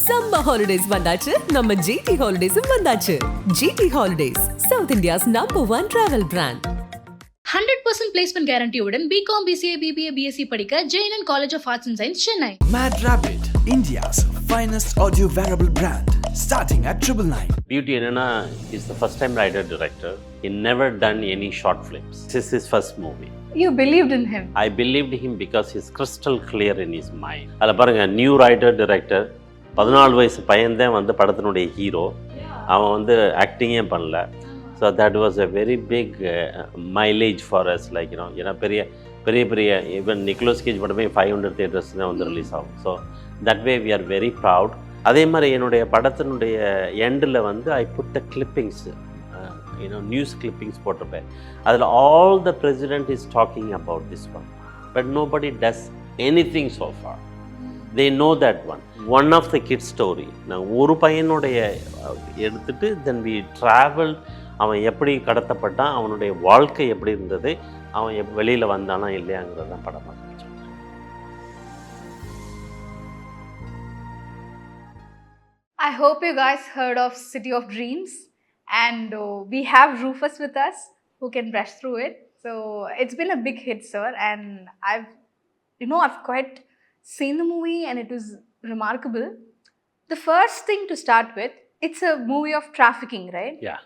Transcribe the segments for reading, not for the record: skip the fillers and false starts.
Summer holidays vandachu, நம்ம GT Holidays vandachu. GT Holidays, South India's #1 travel brand. 100% placement guarantee உடன் B.Com, B.C.A, B.B.A, B.Sc படிக்க J.N.N College of Arts and Science, Chennai. Mad Rabbit, India's finest audio wearable brand, starting at 999. Beauty என்னன்னா is the first time writer director. He never done any short films. This is his first movie. You believed in him. I believed him because he's crystal clear in his mind. அதில் பாருங்க new writer director 14 வயசு பையன்தான் வந்து படத்தினுடைய hero. அவன் வந்து ஆக்டிங்கே பண்ணல. So that was a very big mileage for us like ஏன்னா பெரிய ஈவன் நிக்கோலஸ் கேஜ் படமே 500 தியேட்டர்ஸ் தான் வந்து ரிலீஸ் ஆகும். So that way we are very proud. அதே மாதிரி என்னுடைய படத்தினுடைய எண்டில் வந்து I put the clippings news clippings போட்டிருப்பேன். அதில் all the president is talking about this one but nobody does anything so far. They know that one of the kids story. நான் ஒரு பையனுடைய எடுத்துகிட்டு தென் வி ட்ராவல். அவன் எப்படி கடத்தப்பட்டான், அவனுடைய வாழ்க்கை எப்படி இருந்தது, அவன் வெளியில் வந்தானா இல்லையாங்கிறது தான் படமாக இருந்துச்சு. I hope you guys heard of City of Dreams, and we have Rufus with us who can brush through it. So it's been a big hit, sir, and I've quite seen the movie and it was remarkable. The first thing to start with, it's a movie of trafficking, right? Yeah.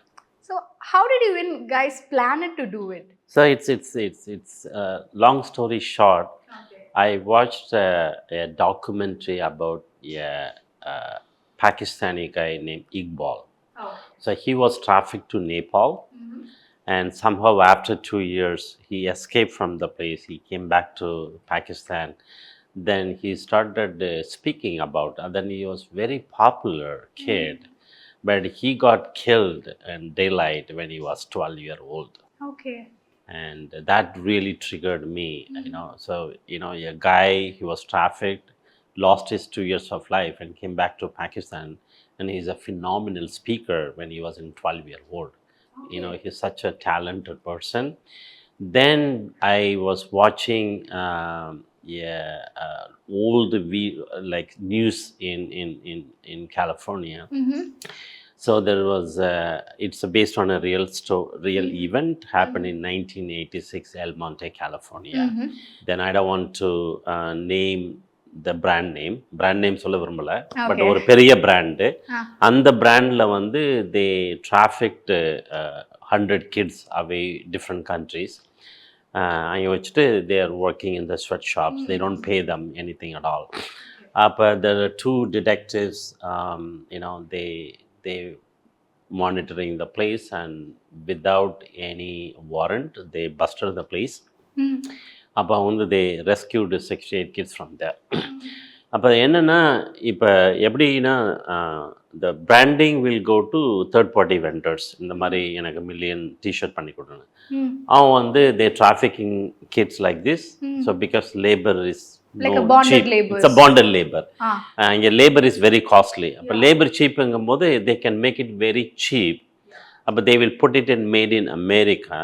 So how did you guys plan it to do it? So it's long story short. Okay. I watched a documentary about a Pakistani guy named Iqbal. Oh. So he was trafficked to Nepal. Mm-hmm. And somehow after 2 years, he escaped from the place. He came back to Pakistan. Then he started speaking about, and then he was very popular kid. But he got killed in daylight when he was 12 years old. Okay. And that really triggered me, So, a guy, he was trafficked, lost his 2 years of life and came back to Pakistan. And he's a phenomenal speaker when he was in 12 years old. Okay. He's such a talented person. Then I was watching old like news in California. Mm-hmm. So there was it's based on a real event happened in 1986 El Monte, California. Mm-hmm. Then I don't want to name the brand name சொல்ல விரும்பல. But ஒரு பெரிய brand. அந்த பிராண்ட்ல வந்து they trafficked 100 kids away different countries. அங்கே வச்சுட்டு they are working in the sweatshops. They don't pay them anything at all. அப்போ there are 2 detectives, they monitoring the place, and without any warrant they busted the place. அப்போ வந்து they rescued 68 kids from there. அப்போ என்னென்னா இப்போ எப்படின்னா the branding will go to third party vendors. இந்த மாதிரி எனக்கு million t-shirt பண்ணி கொடுங்க. அவன் வந்து they trafficking kids like this. So because labor is like a bonded cheap. labor. It's a bonded labor. இங்கே labor is very costly. அப்போ labor cheapங்கும் போது they can make it very cheap. அப்போ they will put it in made in America.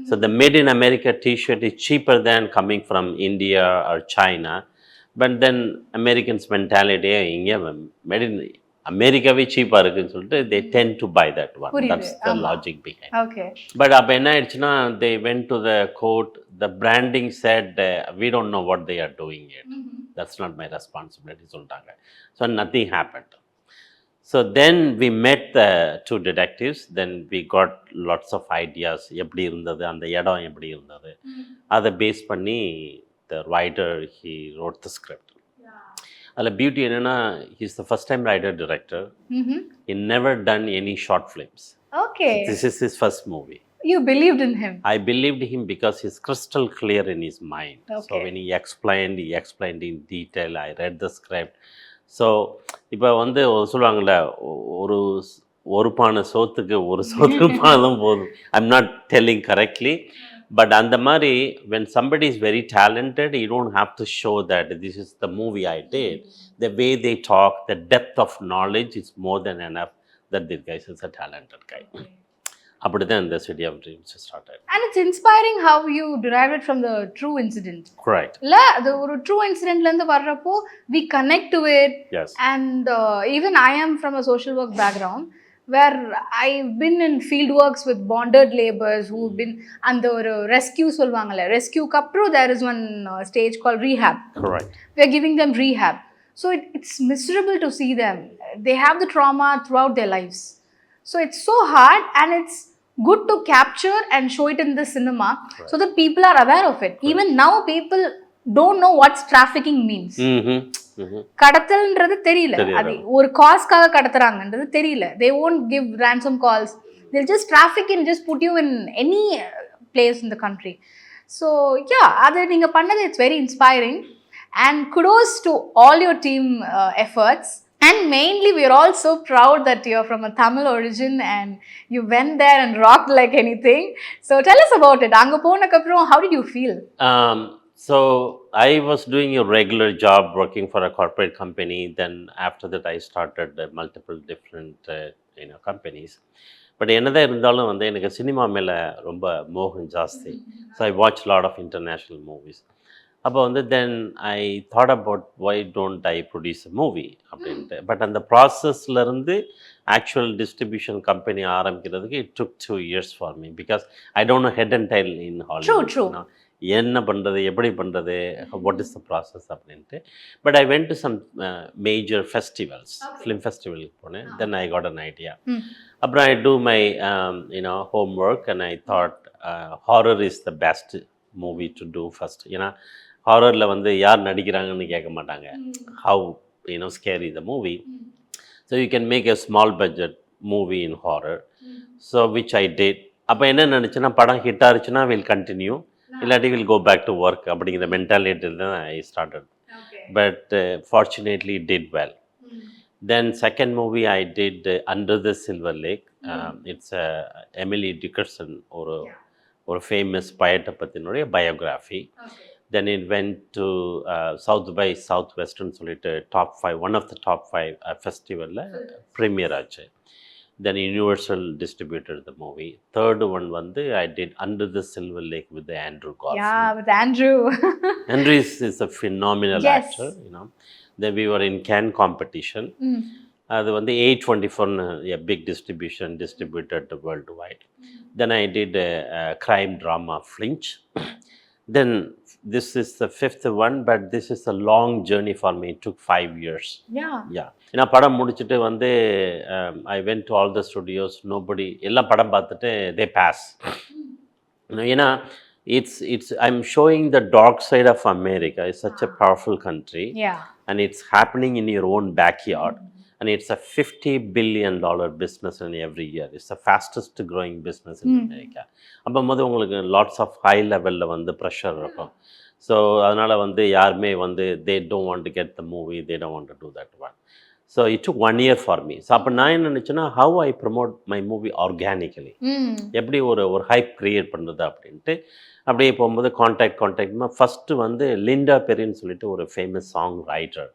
So the made in America t-shirt is cheaper than coming from India or China. But then Americans mentality இங்கே made in அமெரிக்காவே சீப்பாக இருக்குன்னு சொல்லிட்டு they tend to buy that one. That's the logic behind. Okay. But அப்போ என்ன ஆயிடுச்சுன்னா they went to the court. The branding said we don't know what they are doing yet. That's not my responsibility சொல்லிட்டாங்க. So nothing happened. So then we met the 2 detectives. Then we got lots of ideas. எப்படி இருந்தது, அந்த இடம் எப்படி இருந்தது, அதை base பண்ணி the writer, he wrote the script. அதில் பியூட்டி என்னென்னா he's the first time writer director. He never done any short films. Okay. This is his first movie. You believed in him. I believed him because he's crystal clear in his mind. Okay. So when he explained in detail. I read the script. So இப்போ வந்து சொல்லுவாங்கள்ல ஒரு பானை சோத்துக்கு ஒரு சோத்து பானதும் போதும். I'm not telling correctly, but அந்த மாதிரி when somebody is very talented, you don't have to show that this is the movie I did. The way they talk, the depth of knowledge is more than enough that this guy is a talented guy. அப்படி தான் இந்த city of dreams start ஆயிடுச்சு. And it's inspiring how you derived it from the true incident. Correct. இல்ல அது ஒரு true இன்சிடென்ட்ல இருந்து வர்றப்போ we connect to it. Yes. And even I am from a social work background where I've been in field works with bonded laborers who've been அந்த ஒரு rescue சொல்வாங்கல்ல, rescueக்கு அப்புறம் there is one stage called rehab. Correct. We are giving them rehab. So it's miserable to see them. They have the trauma throughout their lives. So it's so hard, and it's good to capture and show it in the cinema, right, so that people are aware of it. Right. Even now people don't know what trafficking means. கடத்தல்ன்றது தெரியல, அது ஒரு காஸ்க்காக கடத்துறாங்கன்றது தெரியல. They won't give ransom calls. They'll just traffic and just put you in any place in the country. So yeah, அது நீங்க பண்ணது it's very inspiring, and kudos to all your team efforts. And mainly, we are all so proud that you're from a Tamil origin and you went there and rocked like anything. So tell us about it. Anga ponakaprom, how did you feel? So I was doing a regular job working for a corporate company. Then after that, I started multiple different companies. But என்னதான் இருந்தாலும் வந்து எனக்கு cinema மேலே ரொம்ப மோகம் ஜாஸ்தி. So I watched a lot of international movies. அப்போ வந்து then I thought about why don't I produce a movie அப்படின்ட்டு. பட் அந்த ப்ராசஸ்லேருந்து ஆக்சுவல் டிஸ்ட்ரிபியூஷன் கம்பெனி ஆரம்பிக்கிறதுக்கு it took 2 years for me, because I don't know head and tail in Hollywood. என்ன பண்ணுறது, எப்படி பண்ணுறது, வாட் இஸ் த ப்ராசஸ் அப்படின்ட்டு. But I went to some major festivals, film ஃபெஸ்டிவலுக்கு போனேன். Then I got an idea. அப்புறம் I do my homework and I thought horror is the best movie to do first. ஏன்னா ஹாரரில் வந்து யார் நடிக்கிறாங்கன்னு கேட்க மாட்டாங்க, how scary the movie. So you can make a small budget movie in horror. So which I did. அப்போ என்ன நினச்சேன்னா, படம் ஹிட் ஆச்சுன்னா வில் கண்டினியூ, இல்லாட்டி will go back to work அப்படிங்கிற மென்டாலிட்டியில் தான் I started. But fortunately did well. Then second movie I did Under the Silver Lake. It's Emily Dickinson, or famous poet பத்தினுடைய biography. Then it went to South by Southwestern சொல்லிட்டு top 5, one of the top 5 festivalல premiere ஆச்சு. Then Universal distributed the movie. Third one வந்து I did Under the Silver Lake with Andrew Garfield. Yeah, with Andrew. Andrew is a phenomenal actor, Then we were in Cannes competition. அது வந்து A24 a big distribution distributed worldwide. Then I did a crime drama Flinch. Then this is the 5th one, but this is a long journey for me. It took 5 years. Yeah. ஏன்னா படம் முடிச்சுட்டு வந்து I went to all the studios. Nobody, எல்லாம் படம் பார்த்துட்டு they pass. ஏன்னா it's I'm showing the dark side of America. It's such a powerful country. And it's happening in your own backyard. And it's a $50 billion business in every year. It's the fastest growing business in America. அப்போது உங்களுக்கு lots of high லெவலில் வந்து pressure இருக்கும். So அதனால் வந்து யாருமே வந்து they don't want to get the movie, they don't want to do that one. So it took 1 year for me. So அப்போ நான் என்ன நினச்சேன்னா, how I promote my movie organically, எப்படி ஒரு ஹைப் க்ரியேட் பண்ணுறது அப்படின்ட்டு. அப்படியே போகும்போது கான்டாக்ட்மா ஃபஸ்ட்டு வந்து லிண்டா பெரின்னு சொல்லிட்டு ஒரு famous song writer.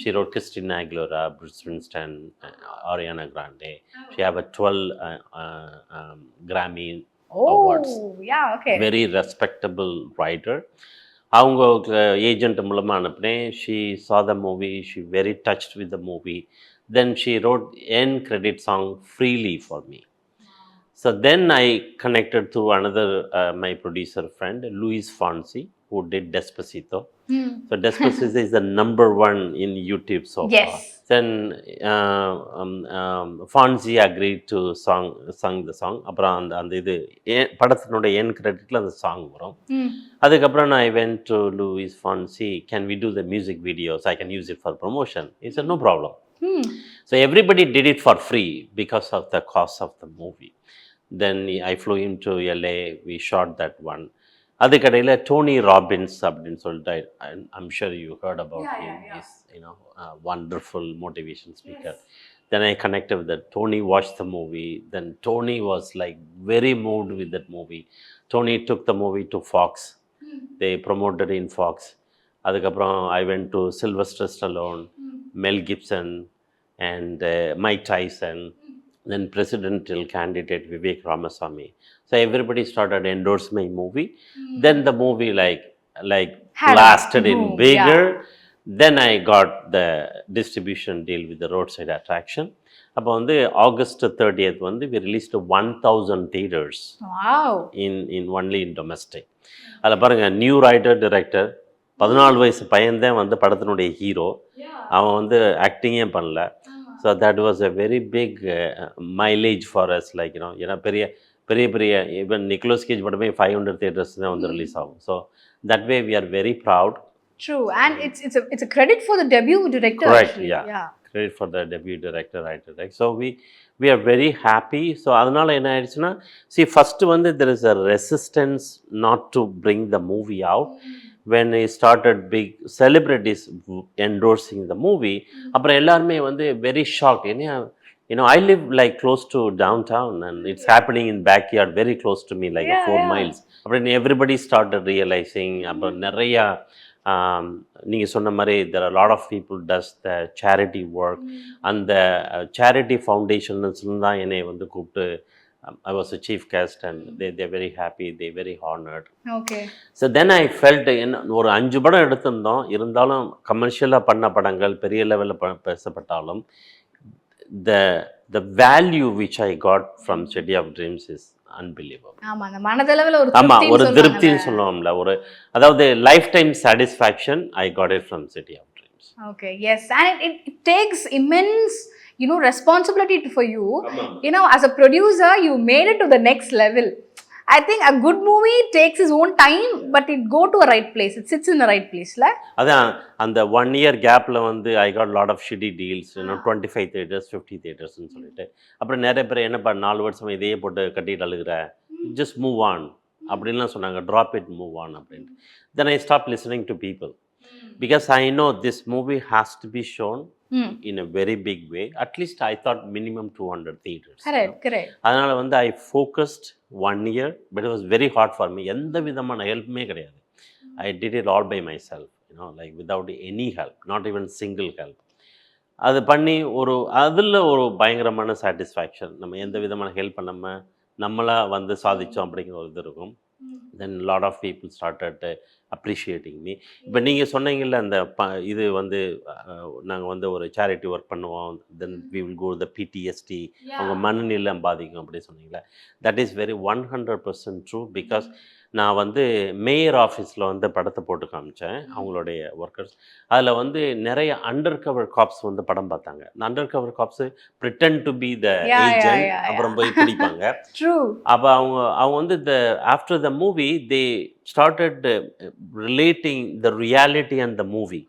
She wrote Christina Aguilera, Bruce Winston, Ariana Grande. She have a 12 Grammy awards. Very respectable writer. அவங்க ஏஜென்ட் மூலமாக அனுப்பினேன். She saw the movie, she very touched with the movie. Then she wrote end credit song freely for me. So then I connected through another my producer friend, Luis Fonsi, who did Despacito. So Despacito is the number 1 in YouTube so far. Then Fonsi agreed to sing the song. அப்புறம் அந்த இது படத்தினோட என் கிரெடிட்டில் அந்த song வரும். அதுக்கப்புறம் I went to Luis Fonsi, can we do the music videos? I can use it for promotion. He said no problem. So everybody did it for free because of the cost of the movie. Then I flew him to LA, we shot that one. அதுக்கடையில் Tony Robbins அப்படின்னு சொல்லிட்டு, I'm sure you heard about him. He's wonderful motivation speaker. Then I connected with that. Tony watched the movie. Then Tony was like very moved with that movie. Tony took the movie to Fox. They promoted in Fox. அதுக்கப்புறம் I went to Sylvester Stallone, Mel Gibson and Mike Tyson. then presidential candidate Vivek Ramaswamy. So everybody started endorse my movie. Then the movie like Had a blasted in boom, bigger. yeah. Then I got the distribution deal with the roadside attraction. அப்போ வந்து August 30th வந்து we released 1,000 theaters Wow. in only in domestic. அதில் பாருங்கள், new writer director, 14 வயசு பையன்தான் வந்து படத்தினுடைய hero. அவன் வந்து ஆக்டிங்கே பண்ணல. So that was a very big mileage for us, like ஏன்னா பெரிய பெரிய பெரிய ஈவன் நிக்லோஸ் கேஜ் படமே 500 தியேட்டர்ஸ் தான் வந்து ரிலீஸ் ஆகும். So that way we are very proud. True, and it's a credit for the debut director. Correct, actually. yeah. Credit for the debut director, writer, right? So we are very happy. So அதனால என்ன ஆயிடுச்சுன்னா, see first வந்து there is a resistance not to bring the movie out. When I started big celebrities endorsing the movie, அப்புறம் எல்லாருமே வந்து very shocked. I live like close to downtown and it's happening in backyard, very close to me, like 4 miles. அப்புறம் everybody started realizing. அப்புறம் நிறையா நீங்கள் சொன்ன மாதிரி there are a lot of people does the charity work. அந்த charity foundations தான் என்னை வந்து கூப்பிட்டு, I was a chief guest and they're very happy, they're very honored. Okay. So then I felt ஒரு 5 படம் எடுத்திருந்தோம், இருந்தாலும் கமர்ஷியலாக பண்ண படங்கள் பெரிய லெவலில் பேசப்பட்டாலும் the value which I got from City of Dreams is unbelievable. ஆமா, அந்த மனதளவுல ஒரு திருப்தின்னு சொல்லுவோம்ல, ஒரு அதாவது life time satisfaction I got it from City of Dreams. Okay, yes, and it takes immense responsibility for you. As a producer, you made it to the next level. I think a good movie takes its own time, but it go to a right place. It sits in the right place, la. அதான் அந்த 1 year கேப்ல வந்து I got lot of shitty deals, 25 theaters, 50 theaters ன்னு சொல்லிட்டு. அப்புறம் நிறைய பேர் என்னப்பா 4 வருஷமா இதையே போட்டு கட்டிட்டு அழுகுற, just move on அப்படின்லாம் சொன்னாங்க. drop it, move on அப்படின்ட்டு. Then I stopped listening to people because I know this movie has to be shown in a very big way. At least I thought minimum 200 theaters. Correct. அதனால வந்து I focused 1 year, but it was very hard for me. எந்த விதமான ஹெல்ப்புமே கிடையாது. I did it all by myself, like without any help, not even single help. அது பண்ணி அதில் ஒரு பயங்கரமான சாட்டிஸ்ஃபேக்ஷன். நம்ம எந்த விதமான ஹெல்ப் பண்ணாமல் நம்மளாக வந்து சாதித்தோம் அப்படிங்கிற ஒரு இது இருக்கும். Then lot of people started appreciating me. இப்போ நீங்கள் சொன்னீங்கல்ல, அந்த இது வந்து நாங்கள் வந்து ஒரு சேரிட்டி ஒர்க் பண்ணுவோம், then we will go the PTSD, அவங்க மனநிலை பாதிக்கும் அப்படி சொன்னீங்களே, that is very 100% true. because நான் வந்து மேயர் ஆஃபீஸில் வந்து படத்தை போட்டு காமிச்சேன் அவங்களுடைய ஒர்க்கர்ஸ். அதில் வந்து நிறைய அண்டர் கவர் காப்ஸ் வந்து படம் பார்த்தாங்க. இந்த under cover carbs pretend to be the agent, அப்புறம் போய் பிடிப்பாங்க. அப்போ அவங்க வந்து after the movie they started relating the reality and the movie.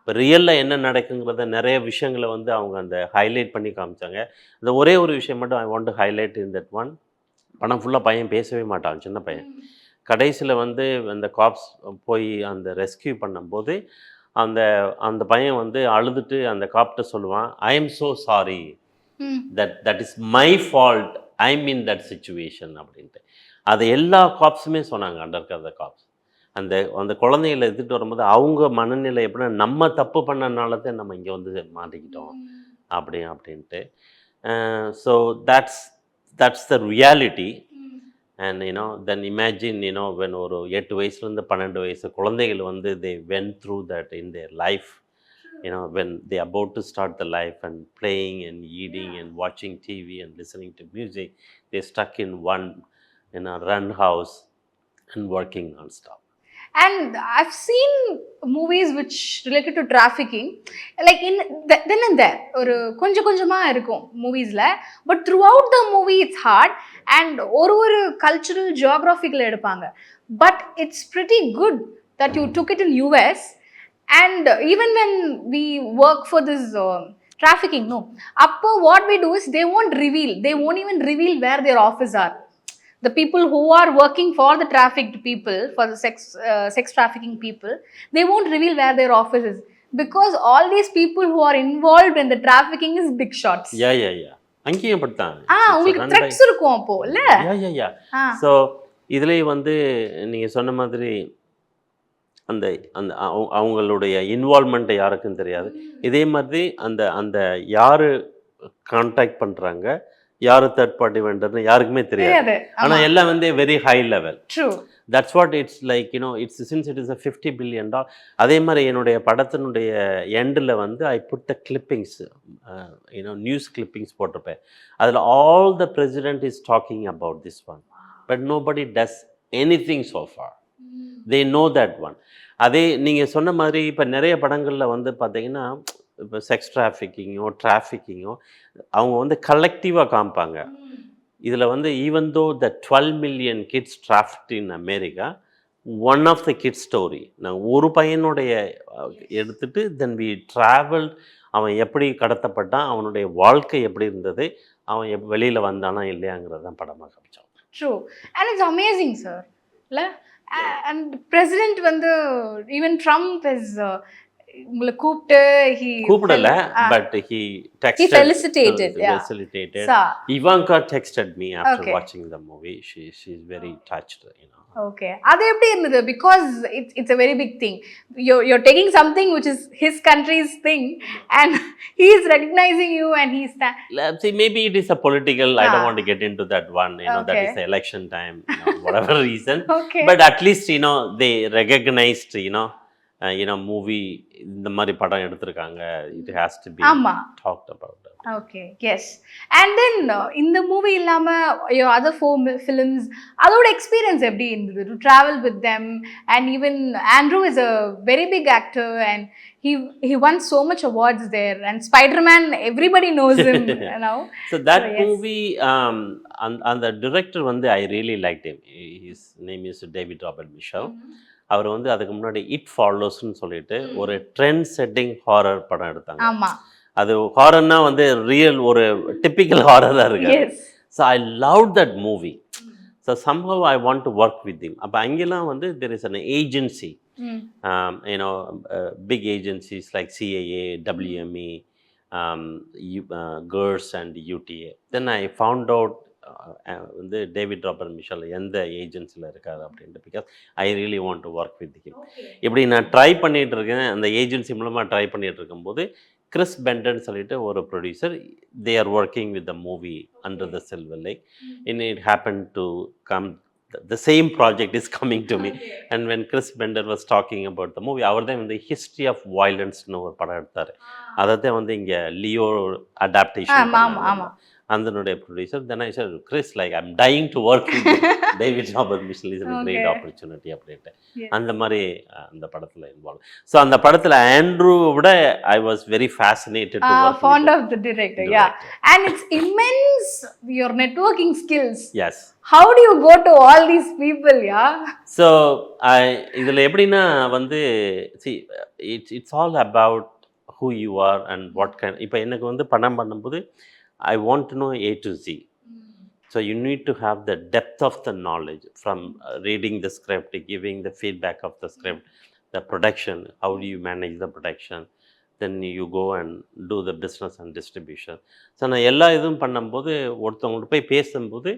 இப்போ ரியலில் என்ன நடக்குங்கிறத நிறைய விஷயங்களை வந்து அவங்க அந்த ஹைலைட் பண்ணி காமிச்சாங்க. அந்த ஒரே ஒரு விஷயம் மட்டும் I want to highlight in that one. படம் ஃபுல்லாக பையன் பேசவே மாட்டான், சின்ன பையன். கடைசியில் வந்து அந்த காப்ஸ் போய் அந்த ரெஸ்கியூ பண்ணும்போது அந்த பையன் வந்து அழுதுட்டு அந்த காப்ட்ட சொல்லுவான், I am so sorry, that is my fault, I am in that situation அப்படின்ட்டு. அதை எல்லா காப்ஸுமே சொன்னாங்க, அண்டர் கவர் காப்ஸ். அந்த குழந்தைகளை எடுத்துகிட்டு வரும்போது அவங்க மனநிலை எப்படின்னா, நம்ம தப்பு பண்ணனால தான் நம்ம இங்கே வந்து மாட்டிக்கிட்டோம் அப்படின்ட்டு. So that's the reality. And then imagine when ஒரு 8 வயசுலேருந்து 12 வயசு குழந்தைகள் வந்து they went through that in their life. When they are about to start the life and playing and eating and watching TV and listening to music, they stuck in one run house and working non-stop. And I've seen movies which related to trafficking, like in then and there ஒரு கொஞ்சமா இருக்கும் மூவிஸ்ல, but throughout the movie it's hard and ஒரு cultural geographical எடுப்பாங்க. But it's pretty good that you took it in US. And even when we work for this trafficking, appo what we do is they won't even reveal where their office are. The people who are working for the trafficked people, for the sex trafficking people, they won't reveal where their office is, because all these people who are involved in the trafficking is big shots. Yeah. அங்கேயும் படுத்தான். உங்களுக்கு threads இருக்கும் அப்போ இல்ல? Yeah. So இதுலயே வந்து நீங்க சொன்ன மாதிரி அந்த அவங்களுடைய இன்வால்வ்மெண்ட் யாருக்கும் தெரியாது. இதே மாதிரி அந்த யாரு கான்டாக்ட் பண்றாங்க, யாரு தேர்ட் பார்ட்டி வெண்டர்னு யாருக்குமே தெரியாது. தெரியாது. ஆனா எல்லாம் வந்து very high level. True. That's what it's like it's since it is a $50 billion. அதே மாதிரி என்னுடைய படத்தினுடைய எண்டில் வந்து I put the clippings, news clippings போட்டிருப்பேன். அதில் all the president is talking about this one, but nobody does anything so far. they know that one. அதே நீங்கள் சொன்ன மாதிரி இப்போ நிறைய படங்களில் வந்து பார்த்தீங்கன்னா, இப்போ செக்ஸ் டிராஃபிக்கிங்கோ அவங்க வந்து கலெக்டிவாக காமிப்பாங்க. இதில் வந்து even though the 12 million kids trafficked in America, one of the kid story நாங்கள் ஒரு பையனுடைய எடுத்துட்டு தென் வி ட்ராவல்ட். அவன் எப்படி கடத்தப்பட்டான், அவனுடைய வாழ்க்கை எப்படி இருந்தது, அவன் வெளியில் வந்தானா இல்லையாங்கிறது தான் படமாக காமிச்சோம். True. And it's amazing sir இல்லை? அண்ட் பிரசிடென்ட் வந்து ஈவன் ட்ரம்ப் இஸ் உங்களை கூப்பிடல, but he felicitated. Ivanka texted me after watching the movie. She's very touched. Okay, அது எப்படி இருந்தது? Because it's a very big thing. You're taking something which is his country's thing and he is recognizing you and he's see, maybe it is a political, I don't want to get into that one, that is the election time, whatever reason. But at least they recognized movie இந்த மாதிரி படம் எடுத்திருக்காங்க, it has to be talked about. Okay, yes. And then இந்த movie இல்லாமல் other 4 films, அதோட experience எப்படி இருந்தது to travel with them? And even Andrew is a very big actor and he won so much awards there, and Spider-Man, everybody knows him now. So that movie, and the director வந்து I really liked him. His name is David Robert Mitchell. அவர் வந்து அதுக்கு முன்னாடி it ஃபாலோஸ்ன்னு சொல்லிட்டு ஒரு trend setting horror படம் எடுத்தாங்க. அது ஹாரர்னா வந்து ரியல் ஒரு டிப்பிக்கல் ஹாரராக இருக்கு. So I love that movie. So somehow I want to work with him. அப்போ அங்கெல்லாம் வந்து there is an agency, big agencies like CAA, WME, GERS and UTA. Then I found out வந்து David Robert Michelle எந்த ஏஜென்சியில் இருக்காரு அப்படின்ட்டு, because I really want to work with him. இப்படி நான் ட்ரை பண்ணிகிட்டு இருக்கேன். அந்த ஏஜென்சி மூலமாக ட்ரை பண்ணிகிட்டு இருக்கும்போது கிறிஸ் பெண்டன்னு சொல்லிட்டு ஒரு producer, they are working with the movie under the silver lake. It happen to come, the same project is coming to me. And when Chris Bender was talking about the movie, அவர் தான் வந்து history of வயலன்ஸ்னு ஒரு படம் எடுத்தார். அதை தான் வந்து இங்கே Leo adaptation அந்தனுடைய producer. Then I said, Chris, like I'm dying to work with David Robert Mitchell, is a great opportunity அப்படின்ட்டு அந்த மாதிரி அந்த படத்தில் இன்வால்வ். ஸோ அந்த படத்தில் ஆண்ட்ரூ விட I was very fascinated to work fond with of the director. Yeah, and it's immense your networking skills. Yes. How do you go to all these people? Yeah. So இதில் எப்படின்னா வந்து see, it's all about who you are and what kind. இப்போ எனக்கு வந்து படம் பண்ணும்போது I want to know A to Z. So you need to have the depth of the knowledge from reading the script, giving the feedback of the script, the production, how do you manage the production, then you go and do the business and distribution. So நான் எல்லா இதுவும் பண்ணும்போது ஒருத்தவங்கள்ட்ட போய் பேசும்போது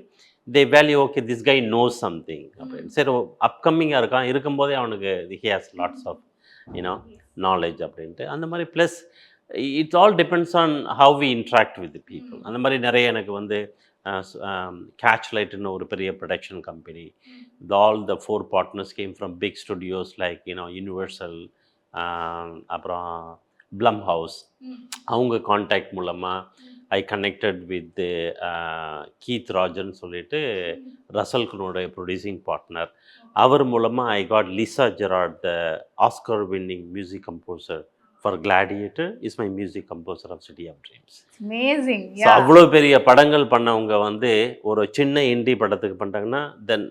they value, okay, this guy knows something அப்படின்னு. சரி, அப்கமிங்காக இருக்கும்போதே அவனுக்கு he has lots of knowledge அப்படின்ட்டு அந்த மாதிரி. Plus it all depends on how we interact with the people. அந்த மாதிரி நிறைய எனக்கு வந்து கேட்ச்லைட்னு ஒரு பெரிய production company, all the 4 partners came from big studios like Universal, அப்புறம் Blumhouse. அவங்க கான்டாக்ட் மூலமாக ஐ கனெக்டட் வித் கீத் ராஜர்னு சொல்லிட்டு ரசல்குனுடைய ப்ரொடியூசிங் பார்ட்னர். அவர் மூலமாக I got Lisa Gerrard, the Oscar winning music composer for Gladiator, is my music composer of City of Dreams. Amazing. Yeah. So அவ்வளோ பெரிய படங்கள் பண்ணவங்க வந்து ஒரு சின்ன இண்டி படத்துக்கு பண்ணுறாங்கன்னா, then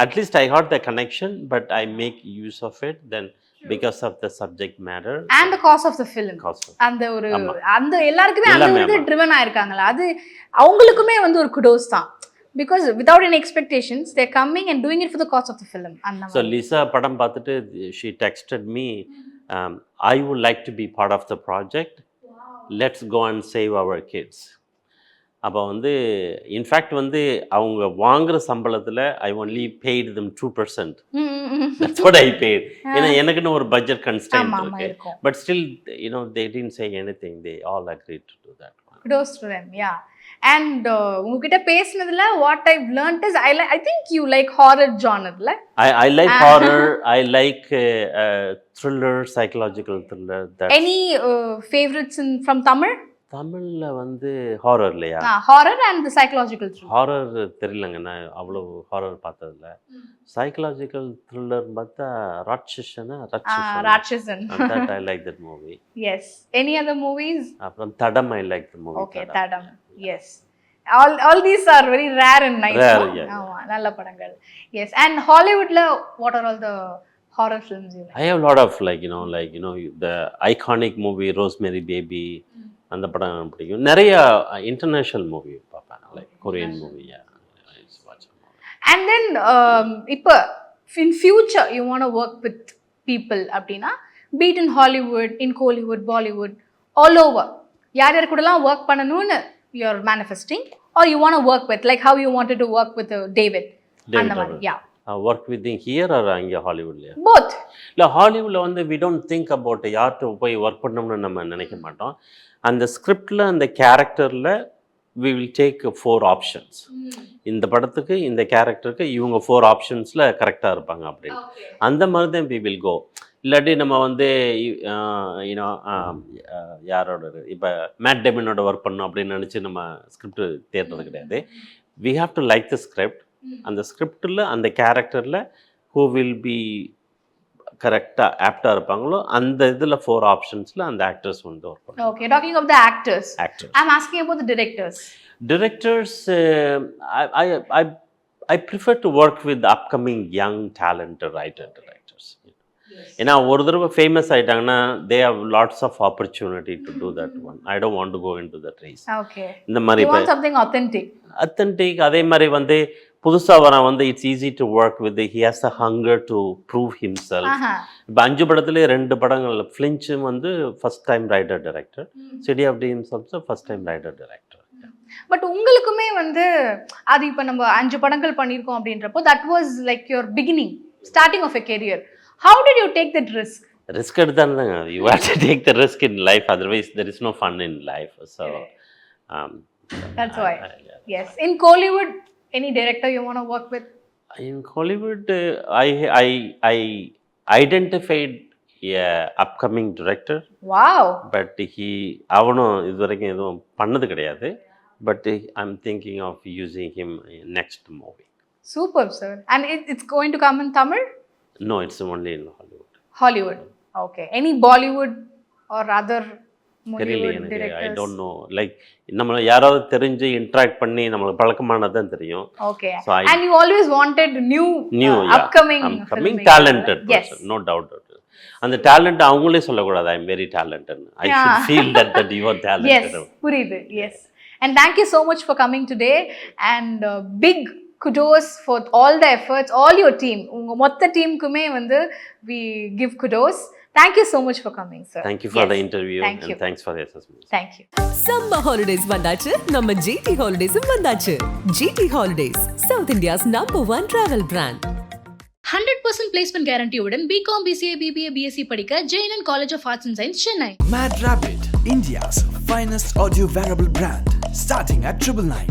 at least I got the connection, but I make use of it then because of the subject matter and the cost of the film. அந்த ஒரு அந்த எல்லாருக்குமே அந்த ஒரு இது driven ஆயிருக்காங்களா, அது அவங்களுக்குமே வந்து ஒரு kudos தான். Because without any expectations, they're coming and doing it for the cost of the film. So Lisa படம் பார்த்துட்டு she texted me, I would like to be part of the project. Wow. Let's go and save our kids. அப்போ வந்து in fact வந்து அவங்க வாங்குற சம்பளத்தில் I only paid them 2%. That's what I paid. ஏன்னா எனக்குன்னு ஒரு பட்ஜெட் கன்ஸ்டன்ட் இருக்கு. But still they didn't say anything. They all agreed to do that one. Kudos to them, yeah. And உங்ககிட்ட பேசினதுல what I've learned is I think you like horror genre, la? I like horror. I like thriller, psychological thriller. Any favorites from Tamil? தமிழில் வந்து horror இல்லையா? Horror and psychological thriller. Horror தெரியலங்க, நான் அவ்வளோ horror பார்த்ததில்ல. Psychological thriller பார்த்தா ராட்சசன். That I like that movie. Yes. Any other movies? அப்புறம் தடம், I like the movie. Okay, தடம். Yes. All these are very rare and nice. ஆமா, நல்ல படங்கள். Yes. And Hollywoodல what are all the horror films you like? I have a lot of like the iconic movie Rosemary Baby. அந்த படம் பிடிக்கும். நிறைய international movie பார்ப்பேன், like Korean movie. And then இப்போ in future you want to work with people அப்படின்னா be it in Hollywood, in Kollywood, Bollywood, all over, யார் கூடலாம் work பண்ணணும்னு you're manifesting, or you want to work with, like how you wanted to work with David அந்த மாதிரி. Yeah. Work with him here or அங்கே ஹாலிவுட்லையா? Both. இல்லை, ஹாலிவுட்டில் வந்து we don't think about யார்கிட்ட போய் ஒர்க் பண்ணணும்னு நம்ம நினைக்க மாட்டோம். அந்த ஸ்கிரிப்டில் அந்த கேரக்டரில் we will take 4 options. இந்த படத்துக்கு இந்த கேரக்டருக்கு இவங்க 4 ஆப்ஷன்ஸில் கரெக்டாக இருப்பாங்க அப்படின்னு. அந்த மாதிரி தான் we will go. இல்லாட்டி நம்ம வந்து யாரோட இப்போ மேட் டேமனோட ஒர்க் பண்ணணும் அப்படின்னு நினச்சி நம்ம ஸ்கிரிப்ட் தேர்றது கிடையாது. we have to like the script. அந்த ஸ்கிரிப்டில் அந்த கேரக்டரில் who will be கரெக்டாக ஆப்டாக இருப்பாங்களோ அந்த இதில் 4 ஆப்ஷன்ஸில் அந்த ஆக்டர்ஸ் வந்து ஒர்க் பண்ணுவாங்க. Okay, talking of the actors. I'm asking about the directors. Directors, I prefer to work with upcoming young talented writer directors. ஏன்னா ஒரு தடவை famous ஆகிட்டாங்கன்னா they have lots of opportunity to do that one. I don't want to go into that race. Okay. இந்த மாதிரி you want something authentic. அதே மாதிரி வந்து புதுசாக வரான் வந்து it's easy to work with. He has a hunger to prove himself. இப்போ 5 படத்துலேயே 2 படங்கள் ஃப்ளின்ச்சும் வந்து first time writer director, city of dreams also first time writer director. But உங்களுக்குமே வந்து அது இப்போ நம்ம 5 படங்கள் பண்ணியிருக்கோம் அப்படின்றப்போ that was like your beginning, starting of a career. How did you take that risk? Risk எடுத்தாங்க. You have to take the risk in life, otherwise there is no fun in life. So that's why. Yes. In Kollywood, any director you want to work with? In Hollywood, I identified a upcoming director. Wow. But அவனும் இதுவரைக்கும் எதுவும் பண்ணது கிடையாது. But I'm thinking of using him in next movie. Superb, sir. And it's going to come in Tamil? No, it's only in Hollywood. Okay. Any Bollywood or other Hollywood directors? I don't know. Like நம்ம யாராவது தெரிஞ்சு interact பண்ணி நம்மளுக்கு பழக்கமானதான் தெரியும். Okay. So and you always wanted new upcoming talented person, no doubt. அந்த talent அவங்களே சொல்லக்கூடாது I am very talented. I should feel that you are talented. Yes, புரியுது. Yes. And thank you so much for coming today, and big kudos for all the efforts, all your team. உங்க மொத்த டீமுக்குமே வந்து we give kudos. Thank you so much for coming, sir. Thank you for the interview. Thank you. And thanks for the assessment. Thank you. Summer holidays vandachu, நம்ம GT Holidays vandachu. GT Holidays, South India's #1 travel brand. 100% placement guarantee உடன் B.Com, B.C.A, B.B.A, B.Sc படிக்க J.N.N College of Arts and Science, Chennai. Mad Rabbit, India's finest audio wearable brand, starting at 999.